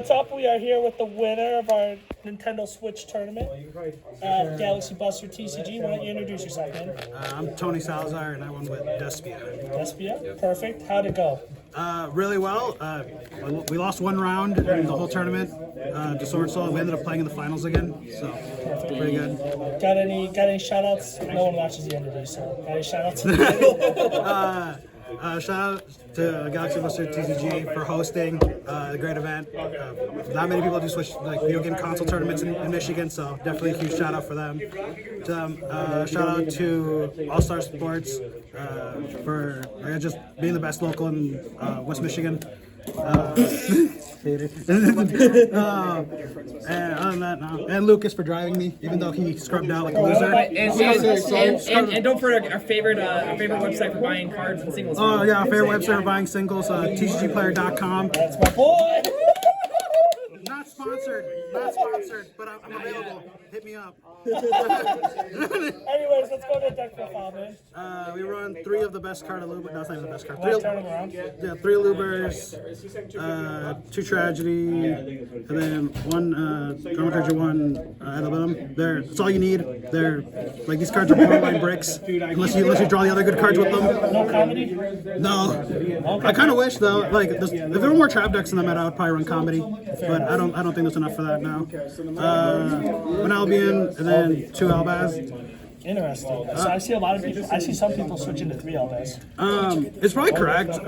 What's up? We are here with the winner of our Nintendo Switch tournament, Galaxy Buster TCG. Why don't you introduce yourself, man? I'm Tony Salazar, and I won with Despia. Despia? Perfect. How'd it go? Really well. We lost one round in the whole tournament to Sword Soul. We ended up playing in the finals again, so pretty good. Got any shout outs? No one watches the interview, so got any shout outs? Shout out to Galaxy Buster TCG for hosting a great event. Not many people do Switch video game console tournaments in Michigan, so definitely a huge shout out for them. Shout out to All Star Sports for just being the best local in West Michigan. And other than that, no. And Lucas for driving me, even though he scrubbed out like a loser. And don't forget our favorite website for buying cards and singles. Oh yeah, our favorite website for buying singles, tcgplayer.com. That's my boy! Not sponsored, but I'm available. Hit me up. Anyways, let's go to deck profile, man. We run 3 of the best card Aluber. No, it's not even the best card. Wanna turn them around? Yeah, 3 Alubers, 2 Tragedy, and then 1 Dramaturgy, 1 Adabellum. That's all you need. They're like these cards are borderline bricks, unless you draw the other good cards with them. No comedy? No. I kind of wish though. Like if there were more trap decks in the meta, I would probably run comedy, but I don't think there's enough for that now. An Albion and then 2 Albaz. Interesting. So I see a lot of people. I see some people switching to 3 Albaz. It's probably correct.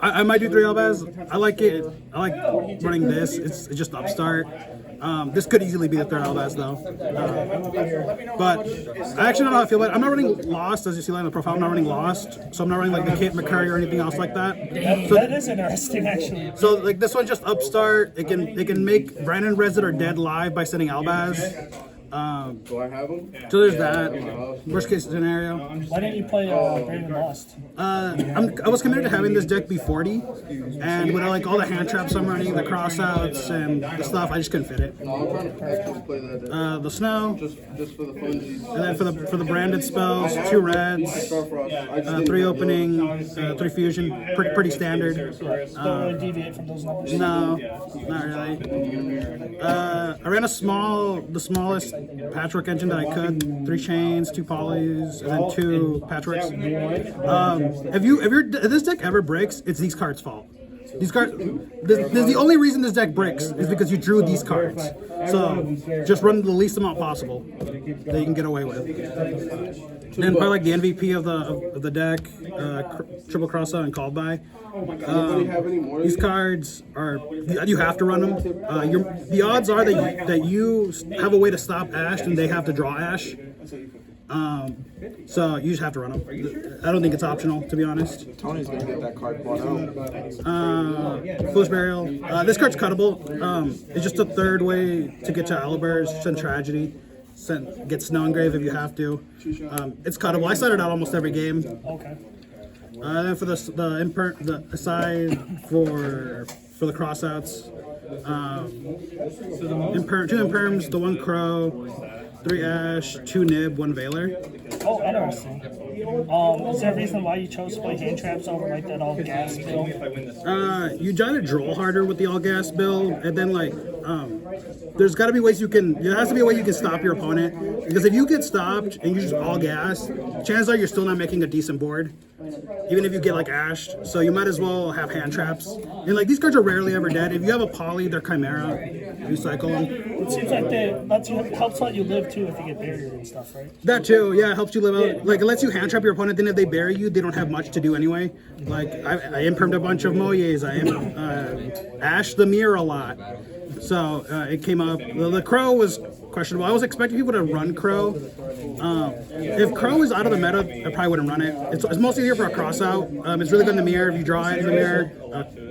I might do 3 Albaz. I like it. I like running this. It's just upstart. This could easily be the 3rd Albaz though. But I actually don't know how I feel about it. I'm not running Lost, as you see on the profile. I'm not running Lost, so I'm not running like the Kate McCurry or anything else like that. So, that is interesting, actually. So like this one's just upstart. It can make Brandon Resit or Dead live by sending Albaz. Do I have them? So there's that. Worst case scenario. Why didn't you play Brandon Lost? I was committed to having this deck be 40, and with like all the hand traps I'm running, the crossouts and the stuff, I just couldn't fit it. No, I'm trying to practice play that deck. The snow, Just for the funsies. and then for the branded spells, 2 reds, 3 opening, 3 fusion, pretty standard. Don't really deviate from those numbers. No, not really. I ran the smallest patchwork engine that I could. 3 chains, 2 polys, and then 2 patchworks. If this deck ever breaks, it's these cards' fault. These cards, the only reason this deck breaks is because you drew these cards. So just run the least amount possible that you can get away with. And probably like the MVP of the deck, triple crossout and called by. These cards are you have to run them. The odds are that you have a way to stop Ash and they have to draw Ash. So you just have to run them. I don't think it's optional, to be honest. Tony's gonna get that card bought out. Foolish Burial. This card's cuttable. It's just a 3rd way to get to Alibers, send Tragedy, get Snow Engrave if you have to. It's cuttable. I set it out almost every game. Okay. Then for the aside for the crossouts, 2 Imperms, the 1 Crow, 3 Ash, 2 Nib, 1 Veiler. Oh, interesting. Is there a reason why you chose to play hand traps over like that all gas bill? You try to draw harder with the all gas build, and then like there's got to be ways there has to be a way you can stop your opponent, because if you get stopped and you just all gas, chances are you're still not making a decent board, even if you get like ashed. So you might as well have hand traps, and like these cards are rarely ever dead. If you have a poly, they're Chimera. You cycle them. It seems like helps let you live too if you get buried and stuff, right? That too, yeah, it helps you live out. Like it lets you hand trap your opponent. Then if they bury you, they don't have much to do anyway. Like I impermed a bunch of Moyes. I Ash the Mirror a lot. So it came up. The Crow was questionable. I was expecting people to run Crow. If Crow is out of the meta, I probably wouldn't run it. It's mostly here for a cross out. It's really good in the mirror if you draw it in the mirror.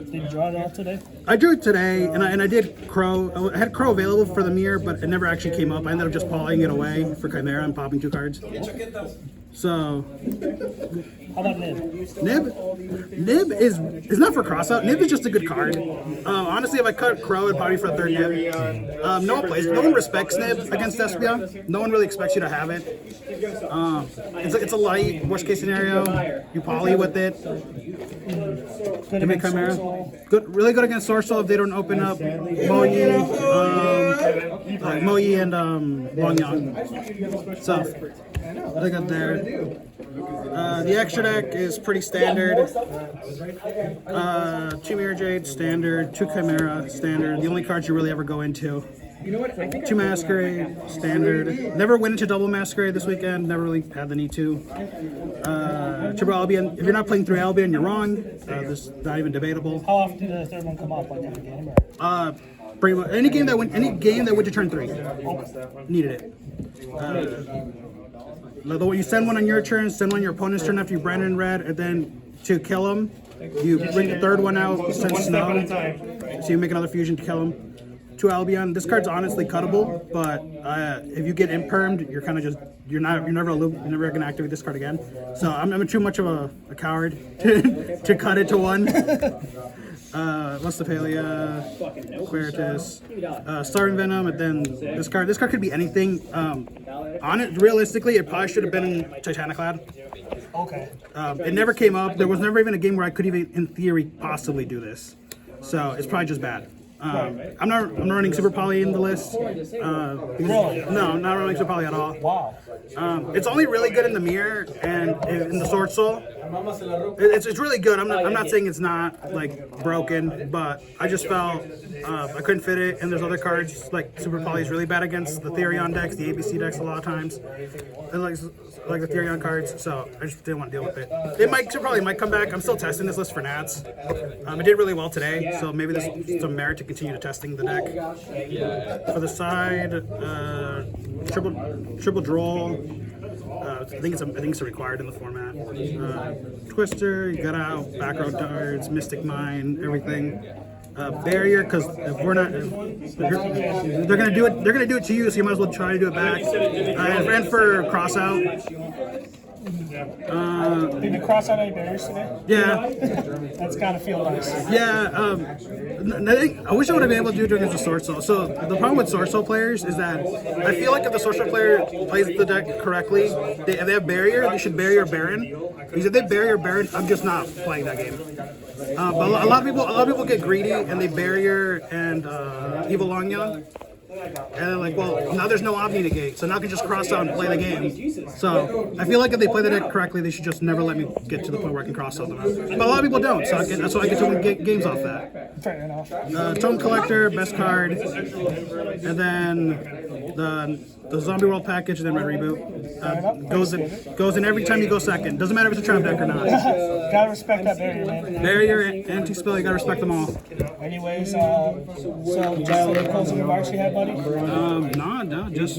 Did you draw it out today? I drew it today, and I did Crow. I had Crow available for the mirror, but it never actually came up. I ended up just polying it away for Chimera and popping 2 cards. So How about Nib? Nib is not for crossout. Nib is just a good card. Honestly, if I cut Crow, it'd probably be for a third Nib. No one respects Nib against Despia. No one really expects you to have it. It's a light worst case scenario. You poly with it. Good Give me against Chimera. Sorcerer. Good, really good against Sorcerer if they don't open up Moyi and Longyang. So they got there. The extra deck is pretty standard. 2 Mirror Jade, standard. 2 Chimera, standard. The only cards you really ever go into. You know what? I think 2 Masquerade, standard. Never went into double Masquerade this weekend. Never really had the need to. Triple Albion. If you're not playing 3 Albion, you're wrong. This is not even debatable. How often did the third one come up? Like every game? Or? Pretty much any game that went to turn 3 needed it. You send one on your turn, send one on your opponent's turn after you brand it in red, and then to kill him, you bring the third one out, send snow, so you make another fusion to kill him. 2 Albion. This card's honestly cuttable, but if you get impermed, you're kind of just you're never gonna activate this card again. So I'm too much of a coward to cut it to 1. Lustipalia, Quiritus, Starving Venom, and then this card. This card could be anything. Realistically, it probably should have been in Titaniclad. Okay. It never came up. There was never even a game where I could even, in theory, possibly do this. So it's probably just bad. I'm not running Super Poly in the list. Really? No, I'm not running Super Poly at all. Wow. It's only really good in the mirror and in the Sword Soul. It's really good. I'm not saying it's not like broken, but I just felt I couldn't fit it. And there's other cards like Super Poly is really bad against the Therion decks, the ABC decks a lot of times, and like the Therion cards. So I just didn't want to deal with it. Super Poly might come back. I'm still testing this list for Nats. It did really well today, so maybe there's some merit to continue to testing the deck. For the side, triple draw. I think it's required in the format. Twister, you got out, back row darts, Mystic Mine, everything. Barrier, because if we're not, they're gonna do it. They're gonna do it to you, so you might as well try to do it back. And for cross out. Did you cross out any barriers today? Yeah. That's gotta feel nice. Yeah, I wish I would have been able to do it against the Sword Soul. So the problem with Sword Soul players is that I feel like if the Sword Soul player plays the deck correctly, if they have Barrier, they should Barrier Baron. Because if they Barrier Baron, I'm just not playing that game. But a lot of people get greedy and they Barrier and Evil Longyang. And they're like, well, now there's no Omni negate, so now I can just cross out and play the game. So I feel like if they play the deck correctly, they should just never let me get to the point where I can cross out them. But a lot of people don't, so that's why I get to win games off that. Fair enough. Tome Collector, best card, and then the Zombie World package, and then Red Reboot goes in every time you go second. Doesn't matter if it's a trap deck or not. Gotta respect that barrier, man. Barrier, anti-spell, you gotta respect them all. Anyways, so just any closing remarks you had, buddy? No, just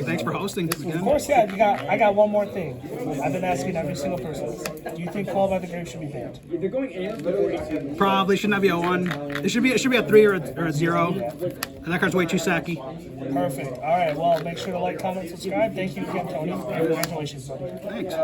thanks for hosting again. Of course, yeah. I got one more thing. I've been asking every single person. Do you think Call by the Grave should be banned? they're going in. Probably should not be a 1. It should be a 3 or a 0. And that card's way too sacky. Perfect. All right. Well, make sure to like, comment, subscribe. Thank you again, Tony. Congratulations, buddy. Thanks.